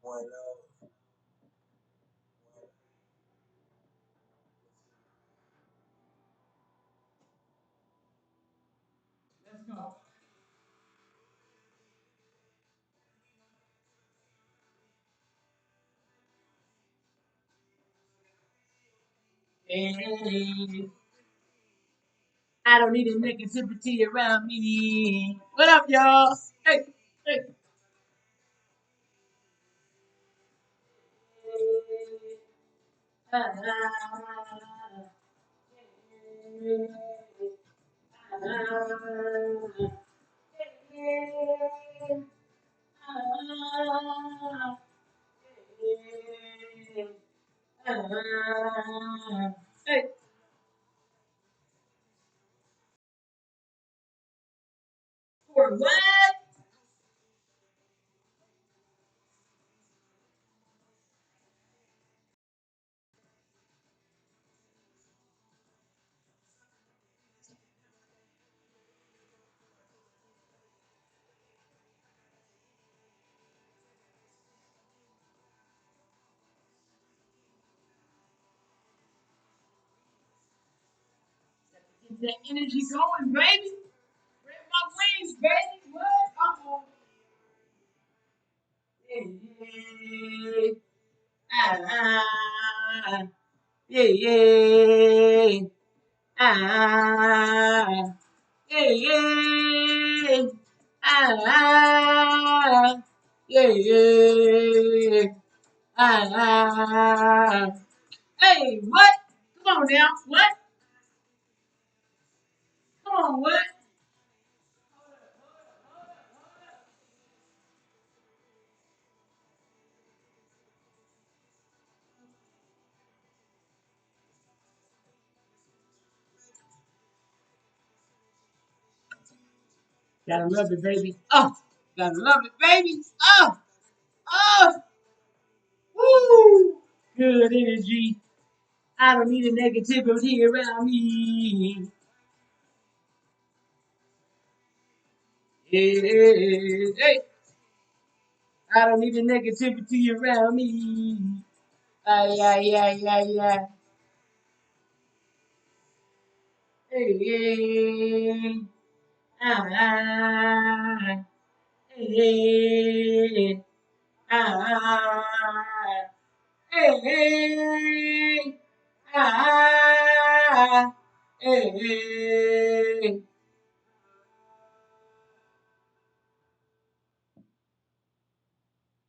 Let's go. Hey, I don't need a negativity around me. What up, y'all? Hey, hey. Ah, hey. For what? Get that energy going, baby. Spread my wings, baby. What? Uh-oh. Yeah, ah, yeah, yeah, ah, yeah, yeah, ah, yeah, yeah, ah. Hey, what? Come on now. What? Come on, what? Gotta love it, baby. Oh, gotta love it, baby. Oh, oh, woo. Good energy. I don't need a negativity around me. Hey, hey, I don't need a negativity around me. Ay, ay, ay, ay, ay. Hey, hey, ah, hey, ah, hey, hey, ah, hey, hey.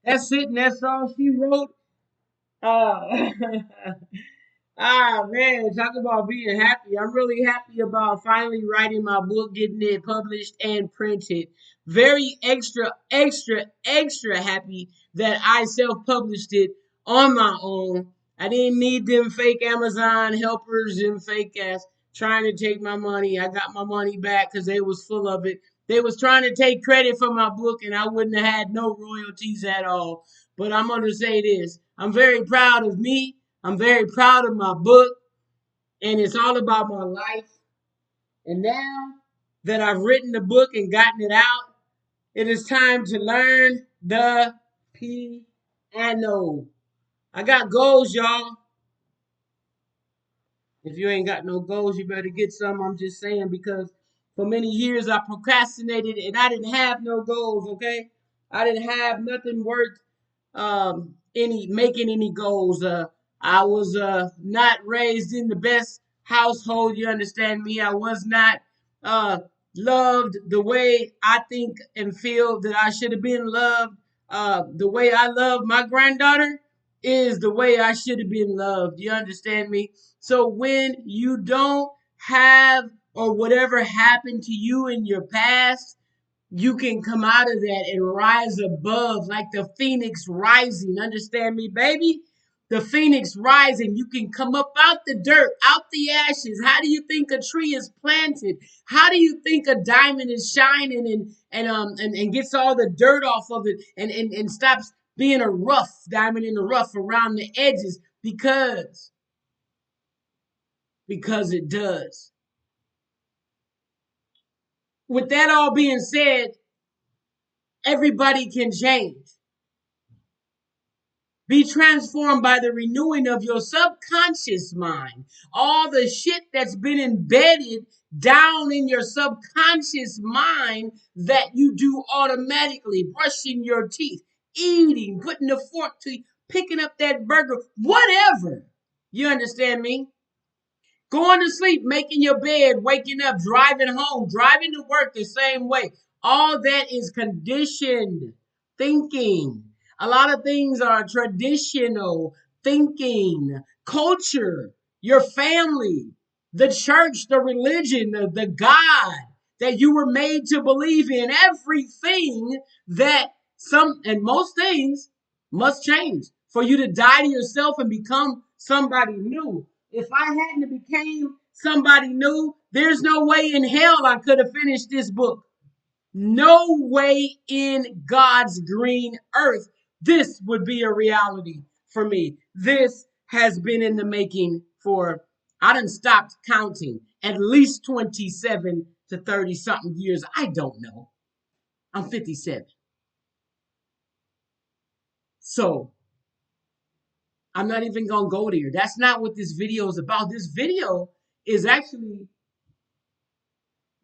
That's it, and that's all she wrote. Uh, Ah man, talk about being happy. I'm really happy about finally writing my book, getting it published and printed. Very extra, extra, extra happy that I self-published it on my own. I didn't need them fake Amazon helpers and fake ass trying to take my money. I got my money back because they was full of it. They was trying to take credit for my book and I wouldn't have had no royalties at all. But I'm gonna say this. I'm very proud of me. I'm very proud of my book, and it's all about my life. And now that I've written the book and gotten it out, it is time to learn the piano. I got goals, y'all. If you ain't got no goals, you better get some. I'm just saying because for many years I procrastinated and I didn't have no goals, okay? I didn't have nothing worth any making any goals. I was not raised in the best household, you understand me? I was not uh loved the way I think and feel that I should have been loved. The way I love my granddaughter is the way I should have been loved. You understand me? So when you don't have or whatever happened to you in your past, you can come out of that and rise above like the phoenix rising. Understand me, baby? The phoenix rising. You can come up out the dirt, out the ashes. How do you think a tree is planted? How do you think a diamond is shining and gets all the dirt off of it and stops being a rough diamond in the rough around the edges? Because it does. With that all being said, everybody can change. Be transformed by the renewing of your subconscious mind. All the shit that's been embedded down in your subconscious mind that you do automatically, brushing your teeth, eating, putting the fork to picking up that burger, whatever. You understand me? Going to sleep, making your bed, waking up, driving home, driving to work the same way. All that is conditioned thinking. A lot of things are traditional thinking, culture, your family, the church, the religion, the God that you were made to believe in. Everything that some and most things must change for you to die to yourself and become somebody new. If I hadn't became somebody new, there's no way in hell I could have finished this book. No way in God's green earth this would be a reality for me. This has been in the making for, I done stopped counting, at least 27 to 30 something years. I don't know. I'm 57. So I'm not even going to go there. That's not what this video is about. This video is actually,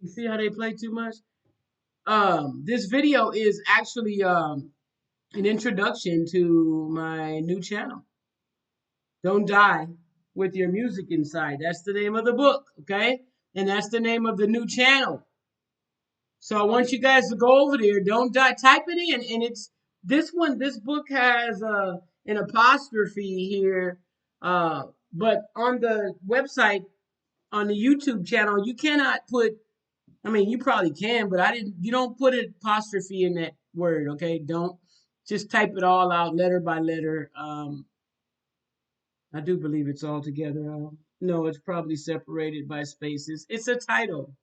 you see how they play too much? This video is actually an introduction to my new channel. Don't Die with Your Music Inside. That's the name of the book, okay? And that's the name of the new channel. So I want you guys to go over there. Don't Die. Type it in, and it's this one. This book has an apostrophe here, but on the website, on the YouTube channel, you cannot put. I mean, you probably can, but I didn't. You don't put an apostrophe in that word, okay? Don't just type it all out, letter by letter. I do believe it's all together. No, it's probably separated by spaces. It's a title.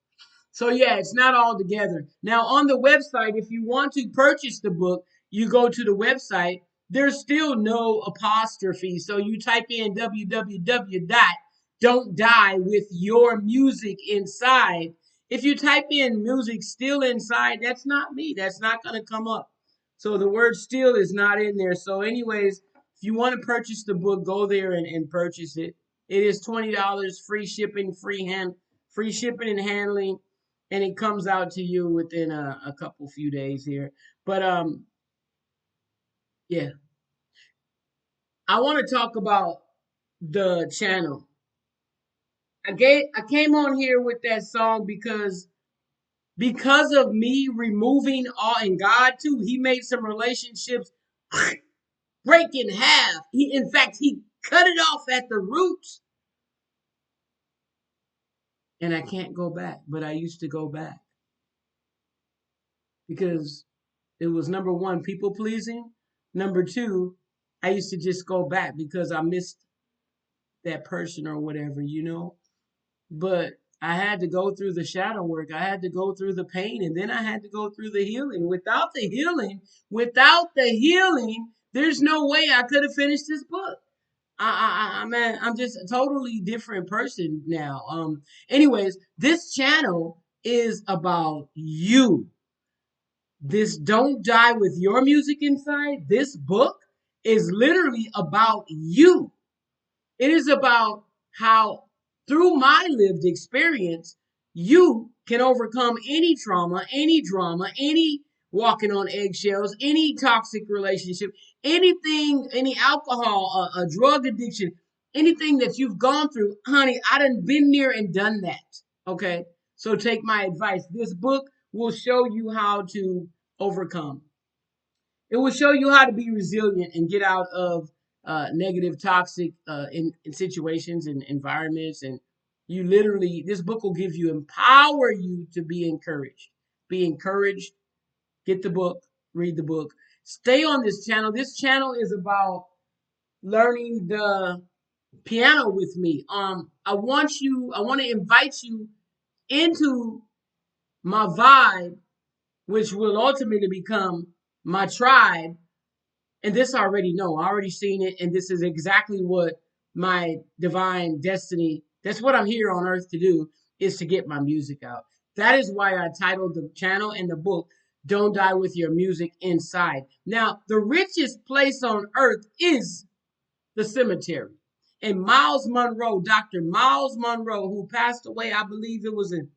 So yeah, it's not all together. Now on the website, if you want to purchase the book, you go to the website. There's still no apostrophe. So you type in www. Don't Die with Your Music Inside. If you type in music still inside, that's not me. That's not going to come up. So the word still is not in there. So anyways, if you want to purchase the book, go there and purchase it. It is $20, free shipping, free shipping and handling, and it comes out to you within a couple few days here. But yeah, I want to talk about the channel. I came on here with that song because of me removing all, and God too, he made some relationships break in half. In fact, he cut it off at the roots. And I can't go back, but I used to go back because it was number one, people pleasing. Number two, I used to just go back because I missed that person or whatever. But I had to go through the shadow work. I had to go through the pain, and then I had to go through the healing. Without the healing, there's no way I could have finished this book. Man, I'm just a totally different person now. Anyways, this channel is about you. This Don't Die with Your Music Inside, this book is literally about you. It is about how, through my lived experience, you can overcome any trauma, any drama, any walking on eggshells, any toxic relationship, anything, any alcohol, a drug addiction, anything that you've gone through. Honey, I done been there and done that. Okay? So take my advice. This book will show you how to overcome. It will show you how to be resilient and get out of negative, toxic in situations and environments. And you literally, this book will give you, empower you to be encouraged. Be encouraged. Get the book. Read the book. Stay on this channel. This channel is about learning the piano with me. I want to invite you into my vibe, which will ultimately become my tribe. And this I already know. I already seen it. And this is exactly what my divine destiny, that's what I'm here on earth to do, is to get my music out. That is why I titled the channel and the book, Don't die with your music inside. Now, the richest place on earth is the cemetery. And Miles Monroe, Dr. Miles Monroe, who passed away, I believe it was in,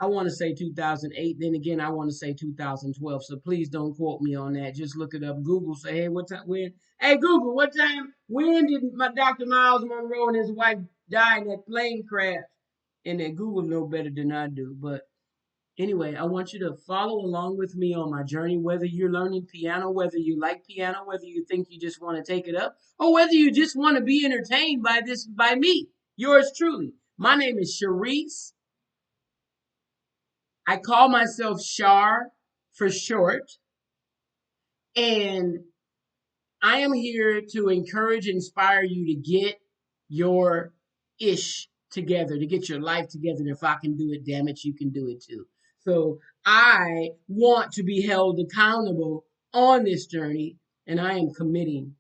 I want to say 2008. Then again, I want to say 2012. So please don't quote me on that. Just look it up. Google, say, hey, what time, when? Hey, Google, what time, when did my Dr. Miles Monroe and his wife die in that plane crash? And that Google know better than I do. But anyway, I want you to follow along with me on my journey, whether you're learning piano, whether you like piano, whether you think you just want to take it up, or whether you just want to be entertained by this, by me, yours truly. My name is Sharice. I call myself Shar for short, and I am here to encourage, inspire you to get your ish together, to get your life together. And if I can do it, damn it, you can do it too. So I want to be held accountable on this journey, and I am committing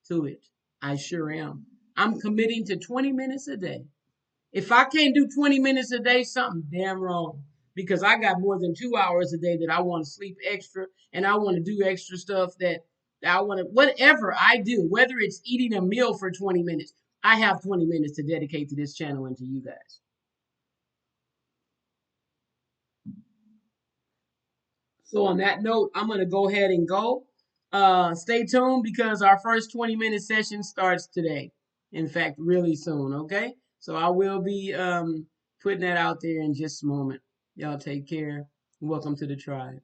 to it. I sure am. I'm committing to 20 minutes a day. If I can't do 20 minutes a day, something damn wrong. Because I got more than 2 hours a day that I want to sleep extra and I want to do extra stuff that I want to, whatever I do, whether it's eating a meal for 20 minutes, I have 20 minutes to dedicate to this channel and to you guys. So on that note, I'm going to go ahead and go. Stay tuned because our first 20-minute session starts today. In fact, really soon, okay? So I will be putting that out there in just a moment. Y'all take care. Welcome to the tribe.